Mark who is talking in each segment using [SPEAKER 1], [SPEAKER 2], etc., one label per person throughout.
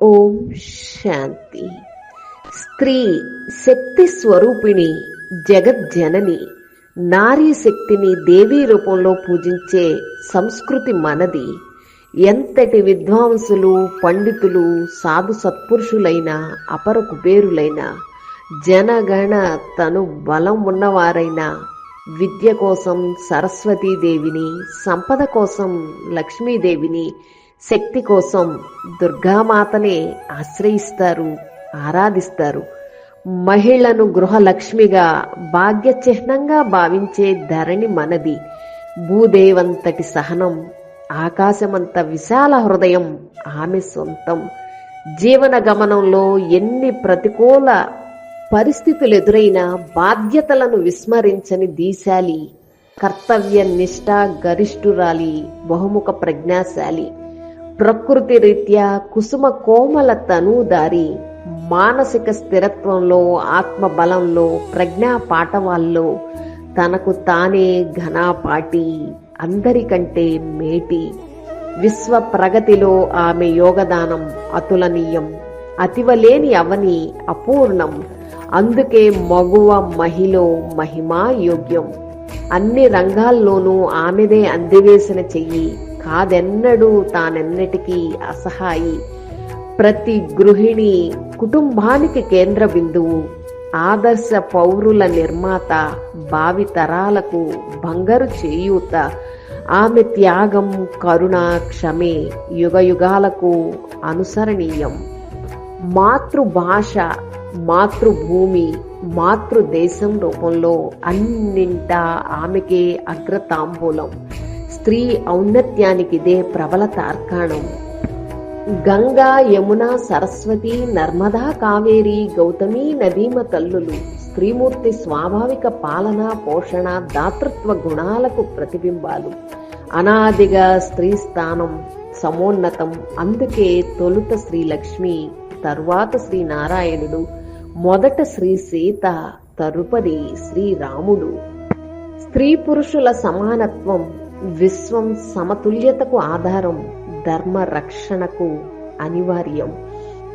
[SPEAKER 1] ఓం శాంతి. స్త్రీ శక్తి స్వరూపిణి, జగజ్జనని. నారీ శక్తిని దేవీ రూపంలో పూజించే సంస్కృతి మనది. ఎంతటి విద్వాంసులు, పండితులు, సాధు సత్పురుషులైన, అపర కుబేరులైన, జనగణ తను బలం ఉన్నవారైనా విద్య కోసం సరస్వతీదేవిని, సంపద కోసం లక్ష్మీదేవిని, శక్తి కోసం దుర్గామాతనే ఆశ్రయిస్తారు, ఆరాధిస్తారు. మహిళను గృహలక్ష్మిగా, భాగ్య చిహ్నంగా భావించే ధరణి మనది. భూదేవంతటి సహనం, ఆకాశమంత విశాల హృదయం ఆమె సొంతం. జీవన గమనంలో ఎన్ని ప్రతికూల పరిస్థితులు ఎదురైనా బాధ్యతలను విస్మరించని దీశాలి, కర్తవ్య నిష్ఠ గరిష్ఠురాలి, బహుముఖ ప్రజ్ఞాశాలి. ప్రకృతి రీత్యా కుసుమ కోమల తనూదారి. మానసిక స్థిరత్వంలో, ఆత్మబలంలో, ప్రజ్ఞా పాటవాల్లో తనకు తానే ఘనాపాటి, అందరికంటే మేటి. విశ్వ ప్రగతిలో ఆమె యోగదానం అతులనీయం. అతివలేని అవని అపూర్ణం. అందుకే మగువ మహిలో మహిమా యోగ్యం. అన్ని రంగాల్లోనూ ఆమెదే అందివేసిన చెయ్యి. కాదెన్నడూ తానెన్నటికీ అసహాయి. ప్రతి గృహిణి కుటుంబానికి కేంద్ర బిందువు. ఆదర్శ పౌరుల నిర్మాత, భావి తరాలకు బంగారు చేయూత. ఆమె త్యాగం, కరుణ, క్షమే యుగయుగాలకు అనుసరణీయం. మాతృభాష, మాతృభూమి, మాతృదేశం రూపంలో అన్నింటా ఆమెకే అగ్రతాంబూలం. స్త్రీ ఔన్నత్యానికి ఇదే ప్రబల తార్కాణం. గంగా, యమున, సరస్వతి, నర్మదా, కావేరి, గౌతమి నదీమ తల్లులు స్త్రీమూర్తి స్వాభావిక పాలన, పోషణ, దాతృత్వ గుణాలకు ప్రతిబింబాలు. అనాదిగా స్త్రీ స్థానం సమోన్నతం. అందుకే తొలుత శ్రీలక్ష్మి, తరువాత శ్రీనారాయణుడు, మొదట శ్రీ సీత, తరుపది శ్రీరాముడు. స్త్రీ పురుషుల సమానత్వం విశ్వం సమతుల్యతకు ఆధారం, ధర్మ రక్షణకు అనివార్యం.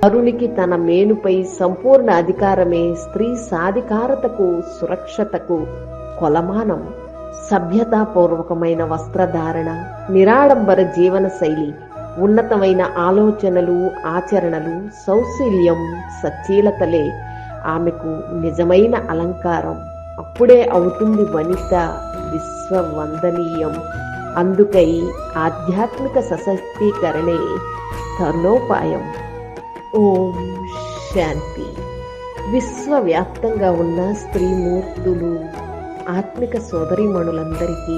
[SPEAKER 1] తరునికి తన మేలుపై సంపూర్ణ అధికారమే స్త్రీ సాధికారతకు, సురక్షతకు కొలమానం. సభ్యతాపూర్వకమైన వస్త్రధారణ, నిరాడంబర జీవన శైలి, ఉన్నతమైన ఆలోచనలు, ఆచరణలు, సౌశీల్యం, సచ్చీలతలే ఆమెకు నిజమైన అలంకారం. అప్పుడే అవుతుంది వనిత విశ్వవందనీయం. అందుకై ఆధ్యాత్మిక సశక్తీకరణే తరుణోపాయం. ఓం శాంతి. విశ్వవ్యాప్తంగా ఉన్న స్త్రీమూర్తులు, ఆత్మిక సోదరీమణులందరికీ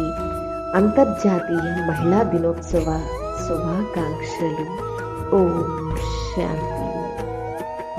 [SPEAKER 1] అంతర్జాతీయ మహిళా దినోత్సవ శుభాకాంక్షలు. ఓం శాంతి.